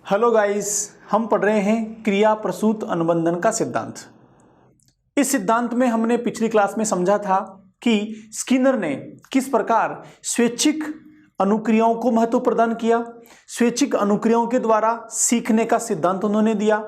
Hello guys, हम पढ़ रहे हैं क्रिया प्रसूत अनुबंधन का सिद्धांत। इस सिद्धांत में हमने पिछली क्लास में समझा था कि स्किनर ने किस प्रकार स्वैच्छिक अनुक्रियाओं को महत्व प्रदान किया। स्वैच्छिक अनुक्रियाओं के द्वारा सीखने का सिद्धांत उन्होंने दिया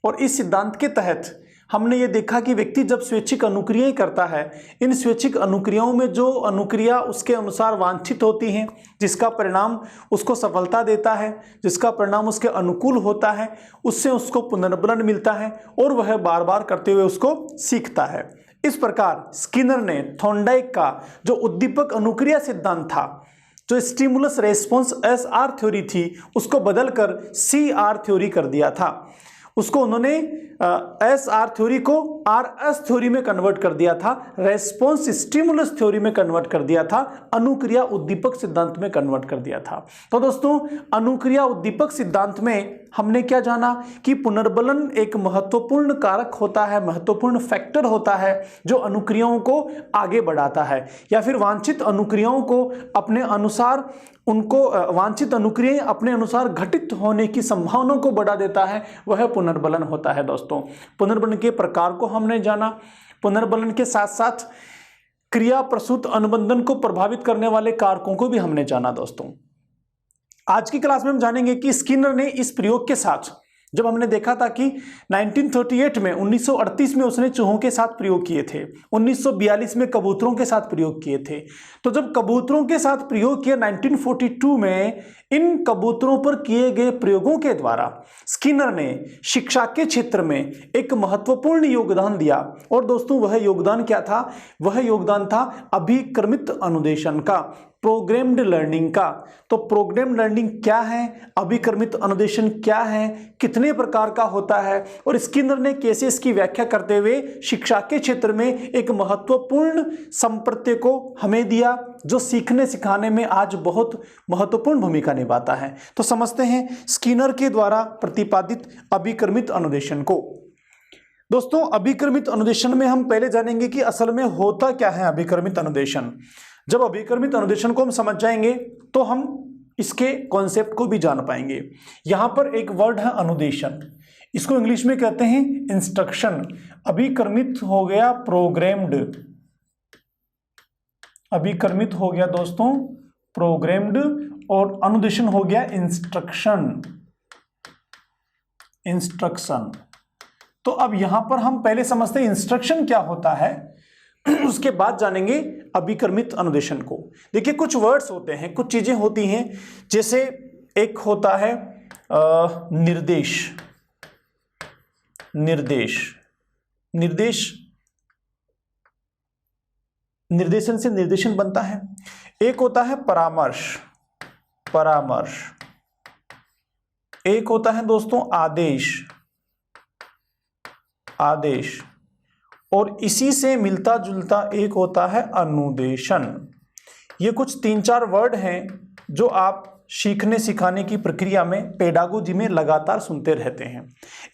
और इस सिद्धांत के तहत हमने ये देखा कि व्यक्ति जब स्वैच्छिक अनुक्रियाएं करता है, इन स्वैच्छिक अनुक्रियाओं में जो अनुक्रिया उसके अनुसार वांछित होती हैं, जिसका परिणाम उसको सफलता देता है, जिसका परिणाम उसके अनुकूल होता है, उससे उसको पुनर्बलन मिलता है और वह बार बार करते हुए उसको सीखता है। इस प्रकार स्किनर ने थॉर्नडाइक का जो उद्दीपक अनुक्रिया सिद्धांत था, जो स्टिमुलस रेस्पॉन्स SR थ्योरी थी, उसको बदलकर CR थ्योरी कर दिया था। उसको उन्होंने SR थ्योरी को RS थ्योरी में कन्वर्ट कर दिया था, रेस्पॉन्स स्टिमुलस थ्योरी में कन्वर्ट कर दिया था, अनुक्रिया उद्दीपक सिद्धांत में कन्वर्ट कर दिया था। तो दोस्तों, अनुक्रिया उद्दीपक सिद्धांत में हमने क्या जाना कि पुनर्बलन एक महत्वपूर्ण कारक होता है, महत्वपूर्ण फैक्टर होता है जो अनुक्रियाओं को आगे बढ़ाता है या फिर वांछित अनुक्रियाओं को अपने अनुसार वांछित अनुक्रियाएं अपने अनुसार घटित होने की संभावना को बढ़ा देता है, वह पुनर्बलन होता है। दोस्तों, पुनर्बलन के प्रकार को हमने जाना। पुनर्बलन के साथ साथ क्रिया प्रसूत अनुबंधन को प्रभावित करने वाले कारकों को भी हमने जाना। दोस्तों, आज की क्लास में हम जानेंगे कि स्किनर ने इस प्रयोग के साथ, जब हमने देखा था कि 1938 में 1938 में उसने चूहों के साथ प्रयोग किए थे, 1942 में कबूतरों के साथ प्रयोग किए थे। तो जब कबूतरों के साथ प्रयोग किया 1942 में, इन कबूतरों पर किए गए प्रयोगों के द्वारा स्किनर ने शिक्षा के क्षेत्र में एक महत्वपूर्ण योगदान दिया। और दोस्तों, वह योगदान क्या था? वह योगदान था अभिक्रमित अनुदेशन का, प्रोग्राम्ड लर्निंग का। तो प्रोग्राम लर्निंग क्या है, अभिक्रमित अनुदेशन क्या है, कितने प्रकार का होता है, और स्किनर ने कैसे इसकी व्याख्या करते हुए शिक्षा के क्षेत्र में एक महत्वपूर्ण संप्रत्यय को हमें दिया, जो सीखने सिखाने में आज बहुत महत्वपूर्ण भूमिका निभाता है। तो समझते हैं स्किनर के द्वारा प्रतिपादित अभिक्रमित अनुदेशन को। दोस्तों, अभिक्रमित अनुदेशन में हम पहले जानेंगे कि असल में होता क्या है अभिक्रमित अनुदेशन। जब अभिक्रमित अनुदेशन को हम समझ जाएंगे तो हम इसके कॉन्सेप्ट को भी जान पाएंगे। यहां पर एक वर्ड है अनुदेशन, इसको इंग्लिश में कहते हैं इंस्ट्रक्शन। अभिक्रमित हो गया प्रोग्राम्ड, अभिक्रमित हो गया दोस्तों प्रोग्राम्ड, और अनुदेशन हो गया इंस्ट्रक्शन। इंस्ट्रक्शन। तो अब यहां पर हम पहले समझते हैं इंस्ट्रक्शन क्या होता है, उसके बाद जानेंगे अभिक्रमित अनुदेशन को। देखिए, कुछ वर्ड्स होते हैं, कुछ चीजें होती हैं, जैसे एक होता है निर्देश। निर्देश, निर्देश, निर्देशन से निर्देशन बनता है। एक होता है परामर्श, परामर्श। एक होता है दोस्तों आदेश, आदेश। और इसी से मिलता जुलता एक होता है अनुदेशन। ये कुछ 3-4 वर्ड हैं जो आप सीखने सिखाने की प्रक्रिया में, पेडागोजी में लगातार सुनते रहते हैं।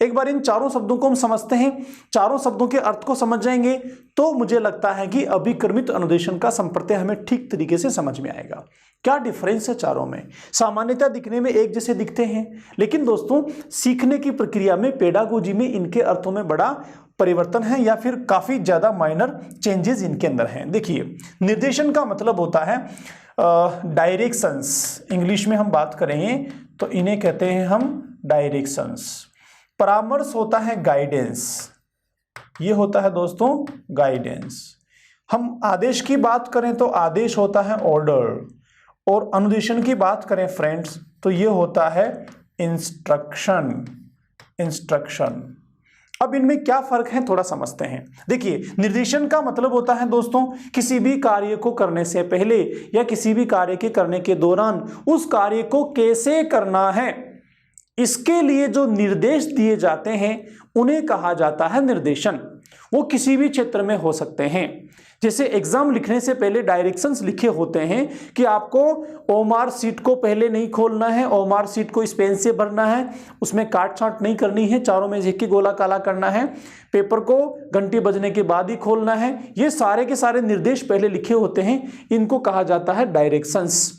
एक बार इन चारों शब्दों को हम समझते हैं, चारों शब्दों के अर्थ को समझ जाएंगे तो मुझे लगता है कि अभिक्रमित अनुदेशन का संप्रत्यय हमें ठीक तरीके से समझ में आएगा। क्या डिफरेंस है चारों में? सामान्यतः दिखने में एक जैसे दिखते हैं, लेकिन दोस्तों सीखने की प्रक्रिया में, पेडागोजी में इनके अर्थों में बड़ा परिवर्तन है या फिर काफी ज्यादा माइनर चेंजेस इनके अंदर हैं। देखिए, निर्देशन का मतलब होता है डायरेक्शंस। इंग्लिश में हम बात करेंगे तो इन्हें कहते हैं हम डायरेक्शंस। परामर्श होता है गाइडेंस, ये होता है दोस्तों गाइडेंस। हम आदेश की बात करें तो आदेश होता है ऑर्डर, और अनुदेशन की बात करें फ्रेंड्स तो ये होता है इंस्ट्रक्शन। इंस्ट्रक्शन। अब इनमें क्या फर्क है थोड़ा समझते हैं। देखिए, निर्देशन का मतलब होता है दोस्तों किसी भी कार्य को करने से पहले या किसी भी कार्य के करने के दौरान उस कार्य को कैसे करना है, इसके लिए जो निर्देश दिए जाते हैं उन्हें कहा जाता है निर्देशन। वो किसी भी क्षेत्र में हो सकते हैं। जैसे एग्जाम लिखने से पहले डायरेक्शंस लिखे होते हैं कि आपको ओमार सीट को पहले नहीं खोलना है, ओमार सीट को इस पेन से भरना है, उसमें काट छांट नहीं करनी है, चारों में एक ही गोला काला करना है, पेपर को घंटी बजने के बाद ही खोलना है। ये सारे के सारे निर्देश पहले लिखे होते हैं, इनको कहा जाता है डायरेक्शंस।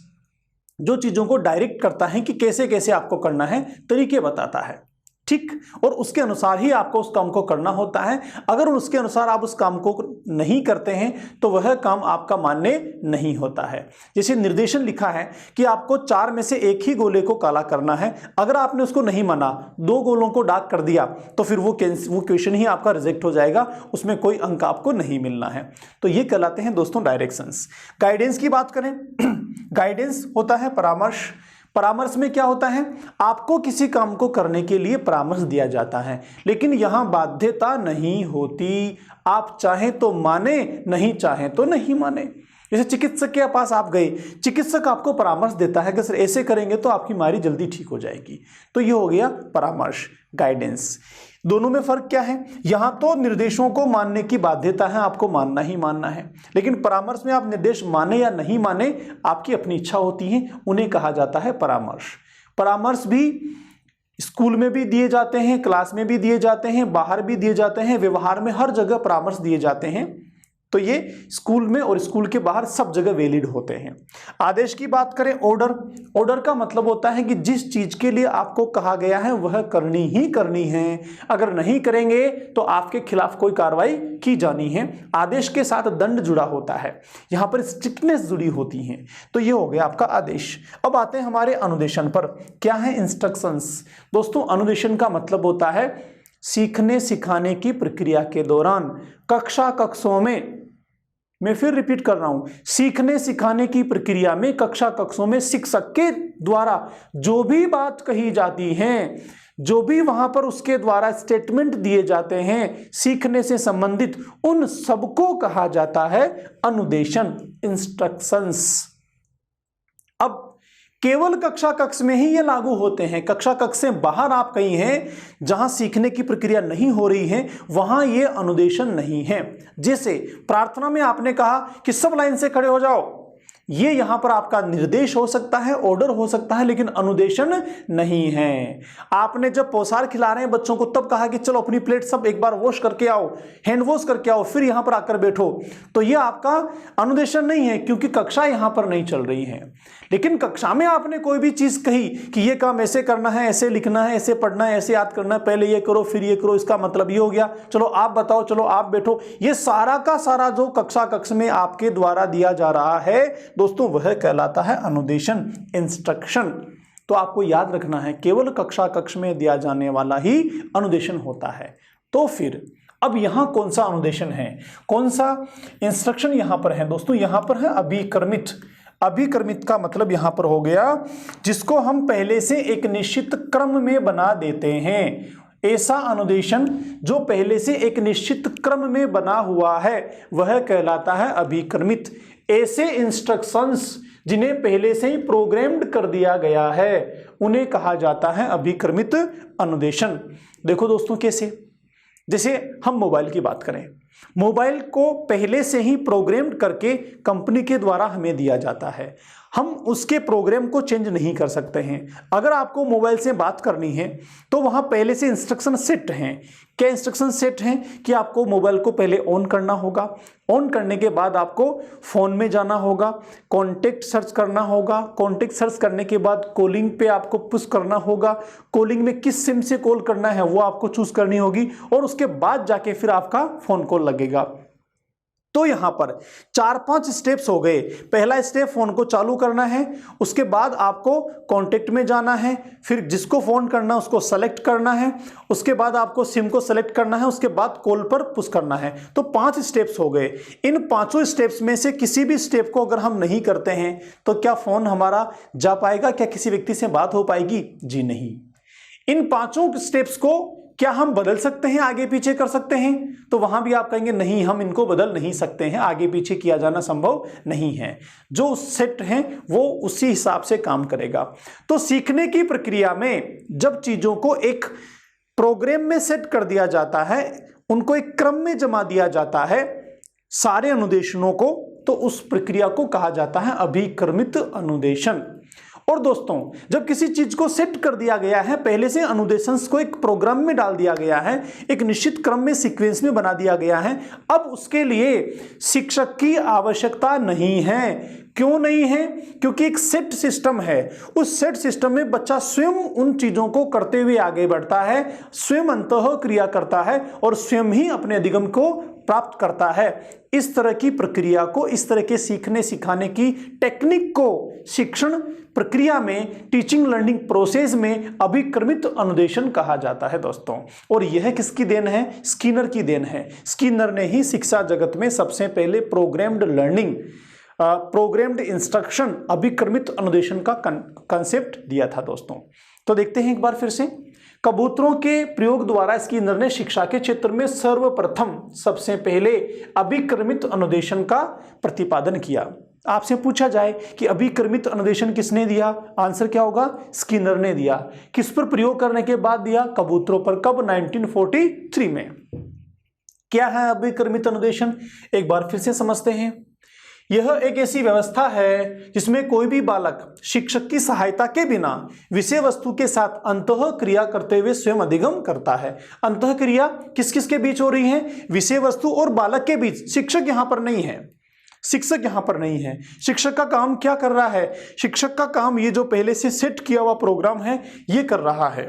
जो चीजों को डायरेक्ट करता है कि कैसे कैसे आपको करना है, तरीके बताता है, ठीक, और उसके अनुसार ही आपको उस काम को करना होता है। अगर उसके अनुसार आप उस काम को नहीं करते हैं तो वह काम आपका मान्य नहीं होता है। जैसे निर्देशन लिखा है कि आपको 4 में से एक ही गोले को काला करना है, अगर आपने उसको नहीं माना, 2 गोलों को डार्क कर दिया, तो फिर वो क्वेश्चन ही आपका रिजेक्ट हो जाएगा, उसमें कोई अंक आपको नहीं मिलना है। तो ये कहलाते हैं दोस्तों डायरेक्शंस। गाइडेंस की बात करें, गाइडेंस होता है परामर्श। परामर्श में क्या होता है, आपको किसी काम को करने के लिए परामर्श दिया जाता है, लेकिन यहां बाध्यता नहीं होती, आप चाहें तो माने, नहीं चाहें तो नहीं माने। जैसे चिकित्सक के पास आप गए, चिकित्सक आपको परामर्श देता है कि सर ऐसे करेंगे तो आपकी बीमारी जल्दी ठीक हो जाएगी, तो ये हो गया परामर्श, गाइडेंस। दोनों में फर्क क्या है, यहां तो निर्देशों को मानने की बाध्यता है, आपको मानना ही मानना है, लेकिन परामर्श में आप निर्देश माने या नहीं माने आपकी अपनी इच्छा होती है, उन्हें कहा जाता है परामर्श। परामर्श भी स्कूल में भी दिए जाते हैं, क्लास में भी दिए जाते हैं, बाहर भी दिए जाते हैं, व्यवहार में हर जगह परामर्श दिए जाते हैं। तो ये स्कूल में और स्कूल के बाहर सब जगह वैलिड होते हैं। आदेश की बात करें, ऑर्डर। ऑर्डर का मतलब होता है कि जिस चीज के लिए आपको कहा गया है वह करनी ही करनी है, अगर नहीं करेंगे तो आपके खिलाफ कोई कार्रवाई की जानी है। आदेश के साथ दंड जुड़ा होता है, यहां पर स्ट्रिक्टनेस जुड़ी होती है। तो ये हो गया आपका आदेश। अब आते हैं हमारे अनुदेशन पर। क्या है इंस्ट्रक्शंस? दोस्तों अनुदेशन का मतलब होता है सीखने सिखाने की प्रक्रिया के दौरान कक्षा कक्षों में, मैं फिर रिपीट कर रहा हूं, सीखने सिखाने की प्रक्रिया में कक्षा कक्षों में शिक्षक के द्वारा जो भी बात कही जाती है, जो भी वहां पर उसके द्वारा स्टेटमेंट दिए जाते हैं सीखने से संबंधित, उन सबको कहा जाता है अनुदेशन, इंस्ट्रक्शंस। अब केवल कक्षा कक्ष में ही ये लागू होते हैं, कक्षा कक्ष से बाहर आप कहीं हैं जहां सीखने की प्रक्रिया नहीं हो रही है, वहां ये अनुदेशन नहीं है। जैसे प्रार्थना में आपने कहा कि सब लाइन से खड़े हो जाओ, ये यहां पर आपका निर्देश हो सकता है, ऑर्डर हो सकता है, लेकिन अनुदेशन नहीं है। आपने जब पोसार खिला रहे हैं बच्चों को तब कहा कि चलो अपनी प्लेट सब एक बार वॉश करके आओ, हैंड वॉश करके आओ, फिर यहां पर आकर बैठो, तो ये आपका अनुदेशन नहीं है, क्योंकि कक्षा यहां पर नहीं चल रही है। लेकिन कक्षा में आपने कोई भी चीज कही कि ये काम ऐसे करना है, ऐसे लिखना है, ऐसे पढ़ना है, ऐसे याद करना है, पहले ये करो फिर ये करो, इसका मतलब ये हो गया, चलो आप बताओ, चलो आप बैठो, ये सारा का सारा जो कक्षा कक्ष में आपके द्वारा दिया जा रहा है दोस्तों, वह कहलाता है अनुदेशन, इंस्ट्रक्शन। तो आपको याद रखना है केवल कक्षा कक्ष में दिया जाने वाला ही अनुदेशन होता है। तो फिर अब यहां कौन सा अनुदेशन है, कौन सा इंस्ट्रक्शन यहां पर है दोस्तों? यहां पर है अभिक्रमित। अभिक्रमित का मतलब यहां पर हो गया जिसको हम पहले से एक निश्चित क्रम में बना देते हैं। ऐसा अनुदेशन जो पहले से एक निश्चित क्रम में बना हुआ है वह कहलाता है अभिक्रमित। ऐसे इंस्ट्रक्शंस जिन्हें पहले से ही प्रोग्राम्ड कर दिया गया है उन्हें कहा जाता है अभिक्रमित अनुदेशन। देखो दोस्तों कैसे, जैसे हम मोबाइल की बात करें, मोबाइल को पहले से ही प्रोग्राम्ड करके कंपनी के द्वारा हमें दिया जाता है, हम उसके प्रोग्राम को चेंज नहीं कर सकते हैं। अगर आपको मोबाइल से बात करनी है तो वहां पहले से इंस्ट्रक्शन सेट हैं। क्या इंस्ट्रक्शन सेट हैं कि आपको मोबाइल को पहले ऑन करना होगा, ऑन करने के बाद आपको फोन में जाना होगा, कॉन्टेक्ट सर्च करना होगा, कॉन्टेक्ट सर्च करने के बाद कॉलिंग पे आपको पुश करना होगा, कॉलिंग में किस सिम से कॉल करना है वो आपको चूज करनी होगी, और उसके बाद जाके फिर आपका फोन कॉल लगेगा। तो यहां पर 4-5 स्टेप्स हो गए। पहला स्टेप फोन को चालू करना है, उसके बाद आपको कांटेक्ट में जाना है, फिर जिसको फोन करना है उसको सेलेक्ट करना है, उसके बाद आपको सिम को सेलेक्ट करना है, उसके बाद कॉल पर पुश करना है। तो 5 स्टेप्स हो गए। इन 5 स्टेप्स में से किसी भी स्टेप को अगर हम नहीं करते हैं तो क्या फोन हमारा जा पाएगा, क्या किसी व्यक्ति से बात हो पाएगी? जी नहीं। इन 5 स्टेप्स को क्या हम बदल सकते हैं, आगे पीछे कर सकते हैं? तो वहां भी आप कहेंगे नहीं, हम इनको बदल नहीं सकते हैं, आगे पीछे किया जाना संभव नहीं है। जो सेट है वो उसी हिसाब से काम करेगा। तो सीखने की प्रक्रिया में जब चीजों को एक प्रोग्राम में सेट कर दिया जाता है, उनको एक क्रम में जमा दिया जाता है सारे अनुदेशनों को, तो उस प्रक्रिया को कहा जाता है अभिक्रमित अनुदेशन। और दोस्तों, जब किसी चीज को सेट कर दिया गया है, पहले से अनुदेशांश को एक प्रोग्राम में डाल दिया गया है, एक निश्चित क्रम में सीक्वेंस में बना दिया गया है, अब उसके लिए शिक्षक की आवश्यकता नहीं है। क्यों नहीं है? क्योंकि एक सेट सिस्टम है। उस सेट सिस्टम में बच्चा स्वयं उन चीजों को करते हुए आगे बढ़ता है, स्वयं अंतः क्रिया करता है और स्वयं ही अपने अधिगम को प्राप्त करता है। इस तरह की प्रक्रिया को, इस तरह के सीखने सिखाने की टेक्निक को शिक्षण प्रक्रिया में, टीचिंग लर्निंग प्रोसेस में अभिक्रमित अनुदेशन कहा जाता है दोस्तों। और यह किसकी देन है? स्किनर की देन है। स्किनर ने ही शिक्षा जगत में सबसे पहले प्रोग्राम्ड लर्निंग, प्रोग्राम्ड इंस्ट्रक्शन, अभिक्रमित अनुदेशन का कंसेप्ट दिया था दोस्तों। तो देखते हैं एक बार फिर से। कबूतरों के प्रयोग द्वारा स्किनर ने शिक्षा के क्षेत्र में सर्वप्रथम, सबसे पहले अभिक्रमित अनुदेशन का प्रतिपादन किया। आपसे पूछा जाए कि अभिक्रमित अनुदेशन किसने दिया? आंसर क्या होगा? स्किनर ने दिया। किस पर प्रयोग करने के बाद दिया? कबूतरों पर। कब? 1943 में। क्या है अभिक्रमित अनुदेशन? एक बार फिर से समझते हैं। यह एक ऐसी व्यवस्था है जिसमें कोई भी बालक शिक्षक की सहायता के बिना विषय वस्तु के साथ अंतः क्रिया करते हुए स्वयं अधिगम करता है। अंतः क्रिया किस किस के बीच हो रही है? विषय वस्तु और बालक के बीच। शिक्षक यहां पर नहीं है, शिक्षक यहां पर नहीं है। शिक्षक का काम क्या कर रहा है? शिक्षक का काम ये जो पहले से सेट किया हुआ प्रोग्राम है ये कर रहा है।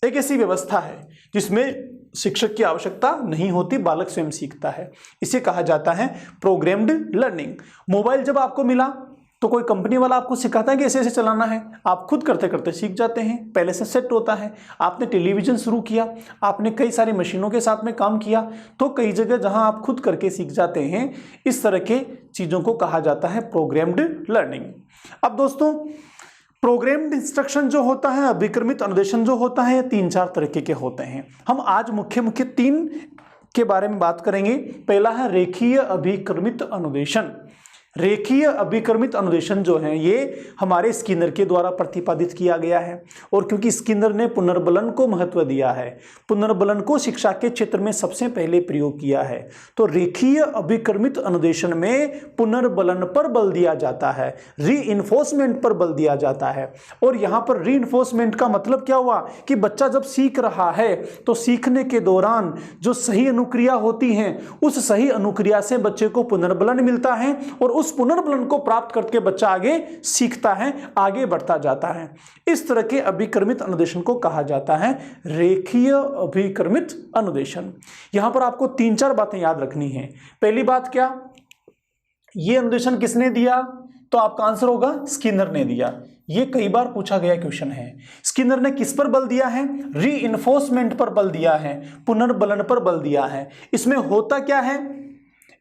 एक ऐसी व्यवस्था है जिसमें शिक्षक की आवश्यकता नहीं होती, बालक स्वयं सीखता है। इसे कहा जाता है प्रोग्राम्ड लर्निंग। मोबाइल जब आपको मिला तो कोई कंपनी वाला आपको सिखाता है कि ऐसे ऐसे चलाना है, आप खुद करते करते सीख जाते हैं, पहले से सेट होता है। आपने टेलीविजन शुरू किया, आपने कई सारी मशीनों के साथ में काम किया, तो कई जगह जहां आप खुद करके सीख जाते हैं। इस तरह के चीजों को कहा जाता है प्रोग्राम्ड लर्निंग। अब दोस्तों, प्रोग्राम्ड इंस्ट्रक्शन जो होता है, अभिक्रमित अनुदेशन जो होता है, ये 3-4 तरीके के होते हैं। हम आज मुख्य 3 के बारे में बात करेंगे। पहला है रेखीय अभिक्रमित अनुदेशन। रेखीय अभिक्रमित अनुदेशन जो है ये हमारे स्किनर के द्वारा प्रतिपादित किया गया है। और क्योंकि स्किनर ने पुनर्बलन को महत्व दिया है, पुनर्बलन को शिक्षा के क्षेत्र में सबसे पहले प्रयोग किया है, तो रेखीय अभिक्रमित अनुदेशन में पुनर्बलन पर बल दिया जाता है, रीइंफोर्समेंट पर बल दिया जाता है। और यहाँ पर रीइंफोर्समेंट का मतलब क्या हुआ कि बच्चा जब सीख रहा है तो सीखने के दौरान जो सही अनुक्रिया होती है, उस सही अनुक्रिया से बच्चे को पुनर्बलन मिलता है और उस पुनर्बलन को प्राप्त करके बच्चा आगे सीखता है, आगे बढ़ता जाता है। इस तरह के अभिक्रमित अनुदेशन को कहा जाता है रेखीय अभिक्रमित अनुदेशन। यहां पर आपको 3-4 बातें याद रखनी है। पहली बात क्या? ये अनुदेशन किसने दिया? तो आपका आंसर होगा स्किनर ने दिया। ये कई बार पूछा गया क्वेश्चन है। स्किनर ने किस पर बल दिया है? रीइंफोर्समेंट पर बल दिया है, पुनर्बलन पर बल दिया है। इसमें होता क्या है?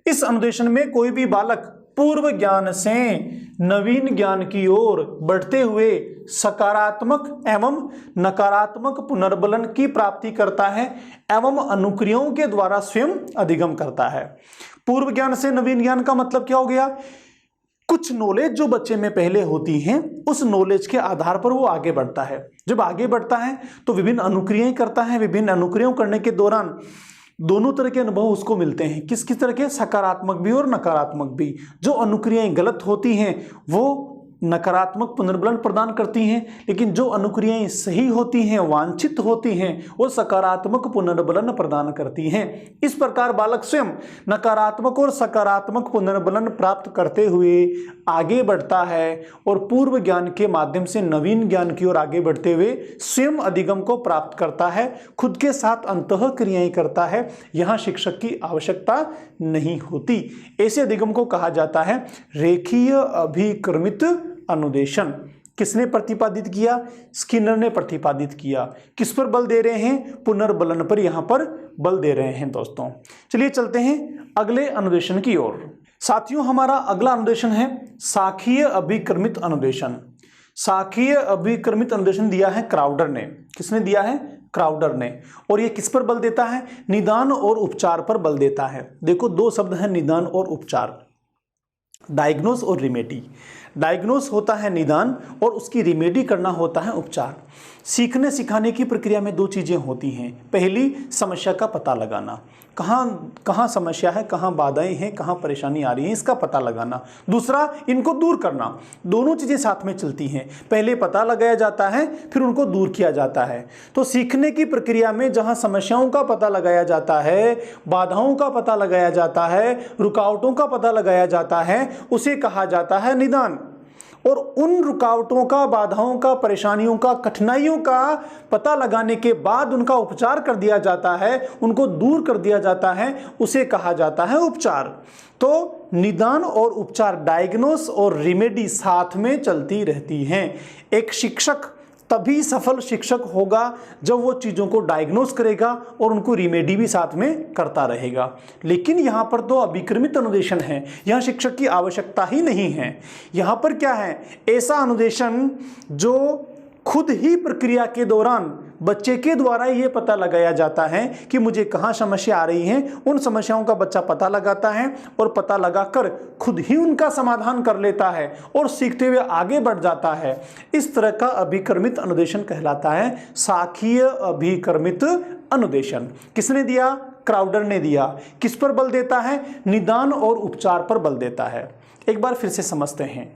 इस अनुदेशन में कोई भी बालक पूर्व ज्ञान से नवीन ज्ञान की ओर बढ़ते हुए सकारात्मक एवं नकारात्मक पुनर्बलन की प्राप्ति करता है एवं अनुक्रियाओं के द्वारा स्वयं अधिगम करता है। पूर्व ज्ञान से नवीन ज्ञान का मतलब क्या हो गया? कुछ नॉलेज जो बच्चे में पहले होती हैं, उस नॉलेज के आधार पर वो आगे बढ़ता है। जब आगे बढ़ता है तो विभिन्न अनुक्रियाएं करता है। विभिन्न अनुक्रियाओं करने के दौरान दोनों तरह के अनुभव उसको मिलते हैं। किस किस तरह के? सकारात्मक भी और नकारात्मक भी। जो अनुक्रियाएं गलत होती हैं वो नकारात्मक पुनर्बलन प्रदान करती हैं, लेकिन जो अनुक्रियाएं सही होती हैं, वांछित होती हैं, वो सकारात्मक पुनर्बलन प्रदान करती हैं। इस प्रकार बालक स्वयं नकारात्मक और सकारात्मक पुनर्बलन प्राप्त करते हुए आगे बढ़ता है और पूर्व ज्ञान के माध्यम से नवीन ज्ञान की ओर आगे बढ़ते हुए स्वयं अधिगम को प्राप्त करता है, खुद के साथ अंतः क्रियाएं करता है। यहाँ शिक्षक की आवश्यकता नहीं होती। ऐसे अधिगम को कहा जाता है रेखीय अभिक्रमित अनुदेशन। किसने प्रतिपादित किया? स्किनर ने प्रतिपादित किया। किस पर बल दे रहे हैं? पुनर्बलन पर यहां पर बल दे रहे हैं दोस्तों। चलिए चलते हैं अगले अनुदेशन की ओर। साथियों, हमारा अगला अनुदेशन है शाखीय अभिक्रमित अनुदेशन। शाखीय अभिक्रमित अनुदेशन दिया है क्राउडर ने। किसने दिया है? क्राउडर ने। और ये किस पर बल देता है? निदान और उपचार पर बल देता है। देखो, 2 शब्द हैं, निदान और उपचार, डायग्नोस और रिमेडी। डायग्नोस होता है निदान और उसकी रिमेडी करना होता है उपचार। सीखने सिखाने की प्रक्रिया में दो चीज़ें होती हैं। पहली, समस्या का पता लगाना, कहाँ समस्या है, कहाँ बाधाएं हैं, कहाँ परेशानी आ रही है, इसका पता लगाना। दूसरा, इनको दूर करना। दोनों चीज़ें साथ में चलती हैं। पहले पता लगाया जाता है, फिर उनको दूर किया जाता है। तो सीखने की प्रक्रिया में जहाँ समस्याओं का पता लगाया जाता है, बाधाओं का पता लगाया जाता है, रुकावटों का पता लगाया जाता है, उसे कहा जाता है निदान। और उन रुकावटों का, बाधाओं का, परेशानियों का, कठिनाइयों का पता लगाने के बाद उनका उपचार कर दिया जाता है, उनको दूर कर दिया जाता है, उसे कहा जाता है उपचार। तो निदान और उपचार, डायग्नोस और रिमेडी साथ में चलती रहती हैं। एक शिक्षक तभी सफल शिक्षक होगा जब वो चीज़ों को डायग्नोस करेगा और उनको रिमेडी भी साथ में करता रहेगा। लेकिन यहाँ पर तो अभिक्रमित अनुदेशन है, यहाँ शिक्षक की आवश्यकता ही नहीं है। यहाँ पर क्या है, ऐसा अनुदेशन जो खुद ही प्रक्रिया के दौरान बच्चे के द्वारा ये पता लगाया जाता है कि मुझे कहाँ समस्या आ रही है। उन समस्याओं का बच्चा पता लगाता है और पता लगाकर खुद ही उनका समाधान कर लेता है और सीखते हुए आगे बढ़ जाता है। इस तरह का अभिक्रमित अनुदेशन कहलाता है साखीय अभिक्रमित अनुदेशन। किसने दिया? क्राउडर ने दिया। किस पर बल देता है? निदान और उपचार पर बल देता है। एक बार फिर से समझते हैं।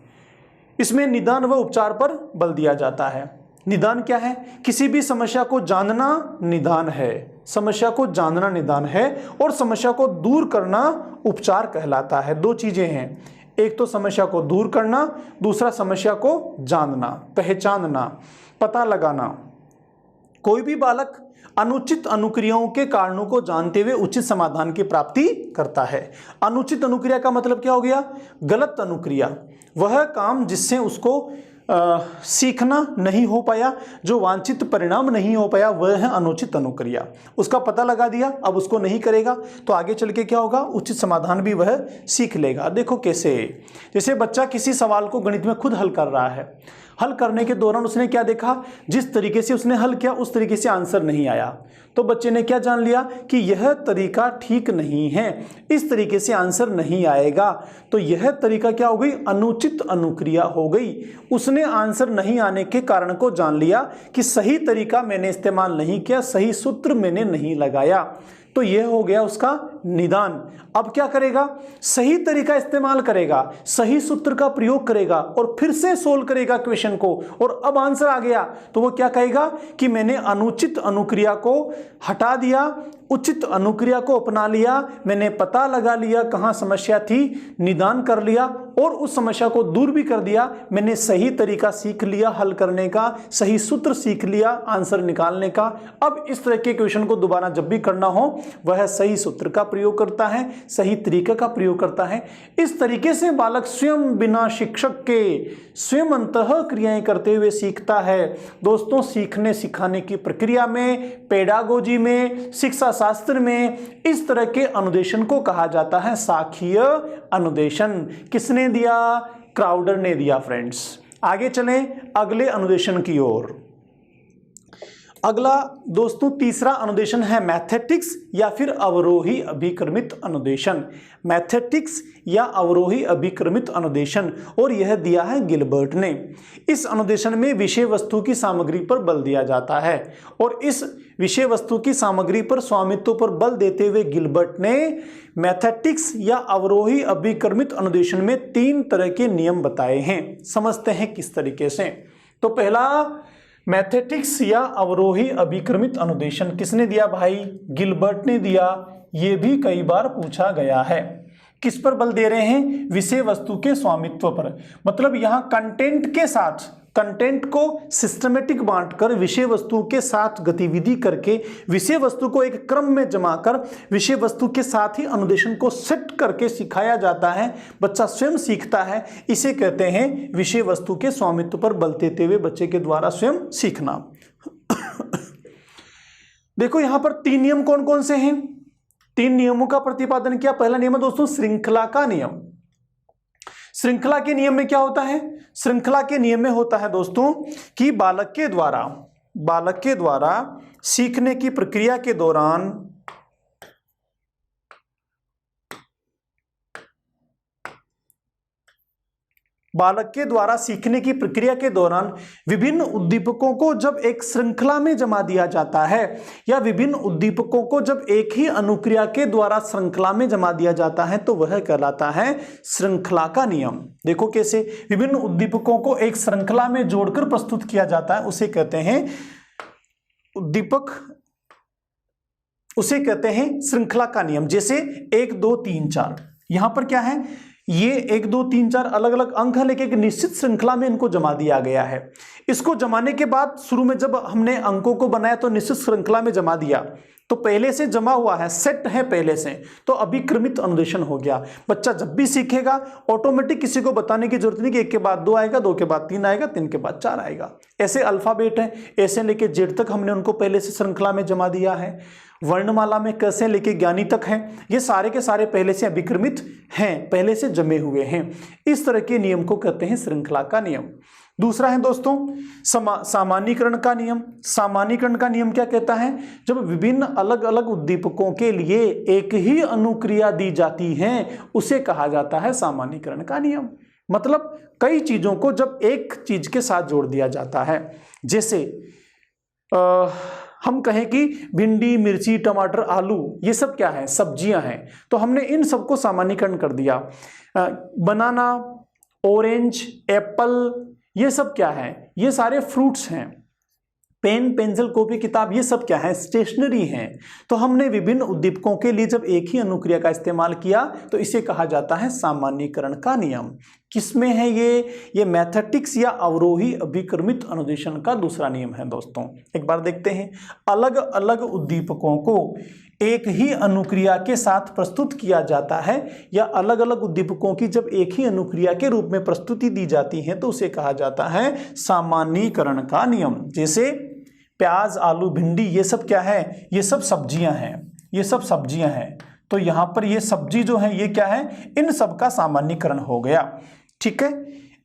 इसमें निदान व उपचार पर बल दिया जाता है। निदान क्या है? किसी भी समस्या को जानना निदान है। समस्या को जानना निदान है और समस्या को दूर करना उपचार कहलाता है। दो चीजें हैं, एक तो समस्या को दूर करना, दूसरा समस्या को जानना, पहचानना, पता लगाना। कोई भी बालक अनुचित अनुक्रियाओं के कारणों को जानते हुए उचित समाधान की प्राप्ति करता है। अनुचित अनुक्रिया का मतलब क्या हो गया? गलत अनुक्रिया, वह काम जिससे उसको सीखना नहीं हो पाया, जो वांछित परिणाम नहीं हो पाया, वह है अनुचित अनुक्रिया। उसका पता लगा दिया, अब उसको नहीं करेगा तो आगे चल के क्या होगा? उचित समाधान भी वह सीख लेगा। देखो कैसे, जैसे बच्चा किसी सवाल को गणित में खुद हल कर रहा है, हल करने के दौरान उसने क्या देखा? जिस तरीके से उसने हल किया उस तरीके से आंसर नहीं आया, तो बच्चे ने क्या जान लिया कि यह तरीका ठीक नहीं है, इस तरीके से आंसर नहीं आएगा। तो यह तरीका क्या हो गई? अनुचित अनुक्रिया हो गई। उसने आंसर नहीं आने के कारण को जान लिया कि सही तरीका मैंने इस्तेमाल नहीं किया, सही सूत्र मैंने नहीं लगाया, तो यह हो गया उसका निदान। अब क्या करेगा? सही तरीका इस्तेमाल करेगा, सही सूत्र का प्रयोग करेगा और फिर से सोल्व करेगा क्वेश्चन को, और अब आंसर आ गया तो वो क्या कहेगा कि मैंने अनुचित अनुक्रिया को हटा दिया, उचित अनुक्रिया को अपना लिया, मैंने पता लगा लिया कहाँ समस्या थी, निदान कर लिया और उस समस्या को दूर भी कर दिया, मैंने सही तरीका सीख लिया हल करने का, सही सूत्र सीख लिया आंसर निकालने का। अब इस तरह के क्वेश्चन को दोबारा जब भी करना हो वह सही सूत्र का प्रयोग करता है, सही तरीके का प्रयोग करता है। इस तरीके से बालक स्वयं बिना शिक्षक के स्वयं अंतः क्रियाएं करते हुए सीखता है। दोस्तों, सीखने सिखाने की प्रक्रिया में, पेडागोजी में, शिक्षा शास्त्र में इस तरह के अनुदेशन को कहा जाता है साखीय अनुदेशन। किसने दिया? क्राउडर ने दिया। फ्रेंड्स, आगे चलें अगले अनुदेशन की ओर। अगला दोस्तों तीसरा अनुदेशन है मैथेटिक्स या फिर अवरोही अभिक्रमित अनुदेशन। मैथेटिक्स या अवरोही अभिक्रमित अनुदेशन, और यह दिया है गिलबर्ट ने। इस अनुदेशन में विषय वस्तु की सामग्री पर बल दिया जाता है, और इस विषय वस्तु की सामग्री पर स्वामित्व पर बल देते हुए गिलबर्ट ने मैथेटिक्स या अवरोही अभिक्रमित अनुदेशन में 3 तरह के नियम बताए हैं। समझते हैं किस तरीके से। तो पहला, मैथेटिक्स या अवरोही अभिक्रमित अनुदेशन किसने दिया भाई? गिलबर्ट ने दिया। यह भी कई बार पूछा गया है। किस पर बल दे रहे हैं? विषय वस्तु के स्वामित्व पर। मतलब यहां कंटेंट के साथ, कंटेंट को सिस्टमेटिक बांटकर विषय वस्तु के साथ गतिविधि करके विषय वस्तु को एक क्रम में जमा कर विषय वस्तु के साथ ही अनुदेशन को सेट करके सिखाया जाता है। बच्चा स्वयं सीखता है, इसे कहते हैं विषय वस्तु के स्वामित्व पर बल देते हुए बच्चे के द्वारा स्वयं सीखना। देखो यहां पर 3 नियम कौन कौन से हैं? 3 नियमों का प्रतिपादन किया। पहला नियम है दोस्तों श्रृंखला का नियम। श्रृंखला के नियम में क्या होता है? श्रृंखला के नियम में होता है दोस्तों कि बालक के द्वारा सीखने की प्रक्रिया के दौरान बालक के द्वारा सीखने की प्रक्रिया के दौरान विभिन्न उद्दीपकों को जब एक श्रृंखला में जमा दिया जाता है या विभिन्न उद्दीपकों को जब एक ही अनुक्रिया के द्वारा श्रृंखला में जमा दिया जाता है तो वह कहलाता है श्रृंखला का नियम। देखो कैसे विभिन्न उद्दीपकों को एक श्रृंखला में जोड़कर प्रस्तुत किया जाता है, उसे कहते हैं उद्दीपक, उसे कहते हैं श्रृंखला का नियम। जैसे 1 2 3 4, यहां पर क्या है, ये 1 2 3 4 अलग अलग अंक है लेकिन एक निश्चित श्रृंखला में इनको जमा दिया गया है। इसको जमाने के बाद शुरू में जब हमने अंकों को बनाया तो निश्चित श्रृंखला में जमा दिया, तो पहले से जमा हुआ है, सेट है पहले से, तो अभिक्रमित अनुदेशन हो गया। बच्चा जब भी सीखेगा ऑटोमेटिक किसी को बताने की जरूरत नहीं कि 1 के बाद 2 आएगा, 2 के बाद 3 आएगा, 3 के बाद 4 आएगा। ऐसे अल्फाबेट है, ऐसे लेके जेड तक हमने उनको पहले से श्रृंखला में जमा दिया है। वर्णमाला में कैसे लेके ज्ञानी तक है, ये सारे के सारे पहले से अभिक्रमित हैं, पहले से जमे हुए हैं। इस तरह के नियम को कहते हैं श्रृंखला का नियम। दूसरा है दोस्तों सामान्यीकरण का नियम। सामान्यीकरण का नियम क्या कहता है, जब विभिन्न अलग अलग उद्दीपकों के लिए एक ही अनुक्रिया दी जाती है उसे कहा जाता है सामान्यीकरण का नियम। मतलब कई चीजों को जब एक चीज के साथ जोड़ दिया जाता है, जैसे हम कहें कि भिंडी, मिर्ची, टमाटर, आलू, ये सब क्या है, सब्जियां हैं, तो हमने इन सबको सामान्यीकरण कर दिया। बनाना, ऑरेंज, एप्पल, ये सब क्या है, ये सारे फ्रूट्स हैं। पेन, पेंसिल, कॉपी, किताब, ये सब क्या है, स्टेशनरी हैं। तो हमने विभिन्न उद्दीपकों के लिए जब एक ही अनुक्रिया का इस्तेमाल किया तो इसे कहा जाता है सामान्यीकरण का नियम। किसमें है ये मैथेटिक्स या अवरोही अभिक्रमित अनुदेशन का दूसरा नियम है दोस्तों। एक बार देखते हैं, अलग अलग उद्दीपकों को एक ही अनुक्रिया के साथ प्रस्तुत किया जाता है या अलग अलग उद्दीपकों की जब एक ही अनुक्रिया के रूप में प्रस्तुति दी जाती है तो उसे कहा जाता है सामान्यीकरण का नियम। जैसे प्याज, आलू, भिंडी, ये सब क्या है, ये सब सब्जियां हैं, ये सब सब्जियां हैं, तो यहां पर ये सब्जी जो है ये क्या है, इन सब का सामान्यीकरण हो गया। ठीक है।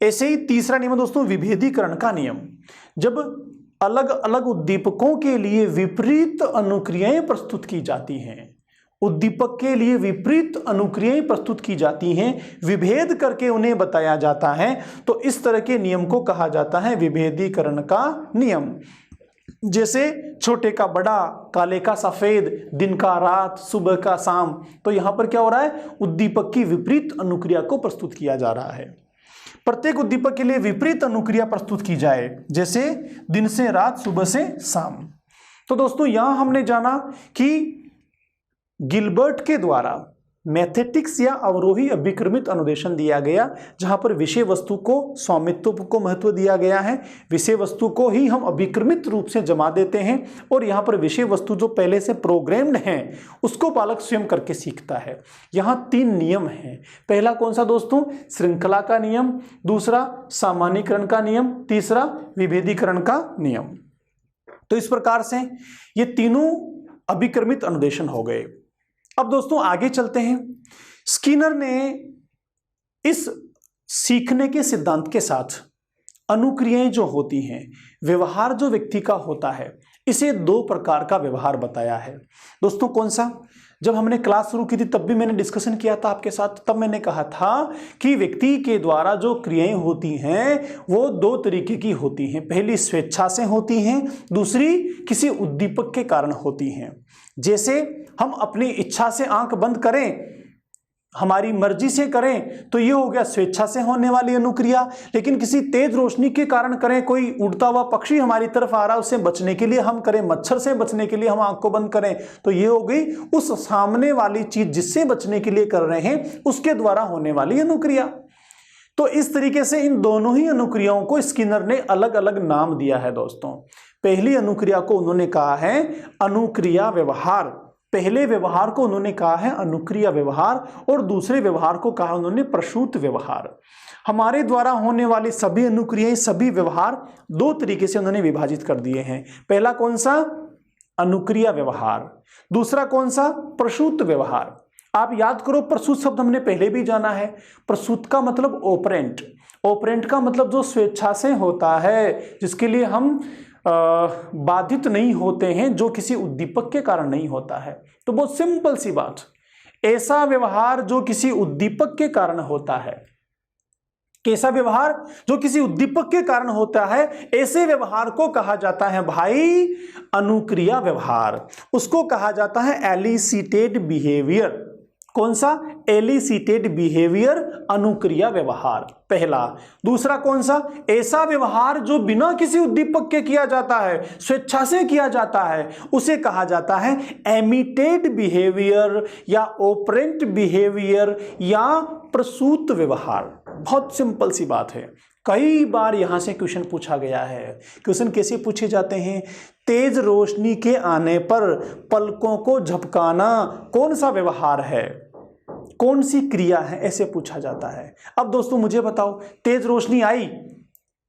ऐसे ही तीसरा नियम दोस्तों विभेदीकरण का नियम। जब अलग अलग उद्दीपकों के लिए विपरीत अनुक्रियाएं प्रस्तुत की जाती हैं, उद्दीपक के लिए विपरीत अनुक्रियाएं प्रस्तुत की जाती हैं, विभेद करके उन्हें बताया जाता है, तो इस तरह के नियम को कहा जाता है विभेदीकरण का नियम। जैसे छोटे का बड़ा, काले का सफेद, दिन का रात, सुबह का शाम, तो यहां पर क्या हो रहा है, उद्दीपक की विपरीत अनुक्रिया को प्रस्तुत किया जा रहा है। प्रत्येक उद्दीपक के लिए विपरीत अनुक्रिया प्रस्तुत की जाए, जैसे दिन से रात, सुबह से शाम। तो दोस्तों यहां हमने जाना कि गिलबर्ट के द्वारा मैथेटिक्स या अवरोही अभिक्रमित अनुदेशन दिया गया, जहां पर विषय वस्तु को स्वामित्व को महत्व दिया गया है। विषय वस्तु को ही हम अभिक्रमित रूप से जमा देते हैं और यहां पर विषय वस्तु जो पहले से प्रोग्राम्ड है उसको बालक स्वयं करके सीखता है। यहां 3 नियम हैं। पहला कौन सा दोस्तों, श्रृंखला का नियम, दूसरा सामान्यीकरण का नियम, तीसरा विभेदीकरण का नियम। तो इस प्रकार से ये तीनों अभिक्रमित अनुदेशन हो गए। अब दोस्तों आगे चलते हैं। स्किनर ने इस सीखने के सिद्धांत के साथ अनुक्रियाएं जो होती हैं, व्यवहार जो व्यक्ति का होता है, इसे 2 प्रकार का व्यवहार बताया है। दोस्तों कौन सा, जब हमने क्लास शुरू की थी तब भी मैंने डिस्कशन किया था आपके साथ, तब मैंने कहा था कि व्यक्ति के द्वारा जो क्रियाएं होती हैं वो 2 तरीके की होती हैं। पहली स्वेच्छा से होती हैं, दूसरी किसी उद्दीपक के कारण होती हैं। जैसे हम अपनी इच्छा से आंख बंद करें, हमारी मर्जी से करें तो ये हो गया स्वेच्छा से होने वाली अनुक्रिया, लेकिन किसी तेज रोशनी के कारण करें, कोई उड़ता हुआ पक्षी हमारी तरफ आ रहा है उससे बचने के लिए हम करें, मच्छर से बचने के लिए हम आंख को बंद करें, तो ये हो गई उस सामने वाली चीज जिससे बचने के लिए कर रहे हैं उसके द्वारा होने वाली अनुक्रिया। तो इस तरीके से इन दोनों ही अनुक्रियाओं को स्किनर ने अलग अलग नाम दिया है दोस्तों। पहली अनुक्रिया को उन्होंने कहा है अनुक्रिया व्यवहार, पहले व्यवहार को उन्होंने कहा है अनुक्रिया व्यवहार और दूसरे व्यवहार को कहा उन्होंने प्रसूत व्यवहार। हमारे द्वारा होने वाली सभी अनुक्रियाएं, सभी व्यवहार 2 तरीके से उन्होंने विभाजित कर दिए हैं। पहला कौन सा, अनुक्रिया व्यवहार, दूसरा कौन सा, प्रसूत व्यवहार। आप याद करो, प्रसूत शब्द हमने पहले भी जाना है। प्रसूत का मतलब ऑपरेंट, ऑपरेंट का मतलब जो स्वेच्छा से होता है, जिसके लिए हम बाधित नहीं होते हैं, जो किसी उद्दीपक के कारण नहीं होता है। तो बहुत सिंपल सी बात, ऐसा व्यवहार जो किसी उद्दीपक के कारण होता है कैसा व्यवहार? जो किसी उद्दीपक के कारण होता है, ऐसे व्यवहार को कहा जाता है भाई अनुक्रिया व्यवहार। उसको कहा जाता है एलिसिटेड बिहेवियर। कौन सा? एलिसिटेड बिहेवियर, अनुक्रिया व्यवहार, पहला। दूसरा कौन सा? ऐसा व्यवहार जो बिना किसी उद्दीपक के किया जाता है, स्वेच्छा से किया जाता है, उसे कहा जाता है एमिटेड बिहेवियर या ऑपरेंट बिहेवियर या प्रसूत व्यवहार। बहुत सिंपल सी बात है, कई बार यहां से क्वेश्चन पूछा गया है। क्वेश्चन कैसे पूछे जाते हैं? तेज रोशनी के आने पर पलकों को झपकाना कौन सा व्यवहार है, कौन सी क्रिया है, ऐसे पूछा जाता है। अब दोस्तों मुझे बताओ, तेज रोशनी आई,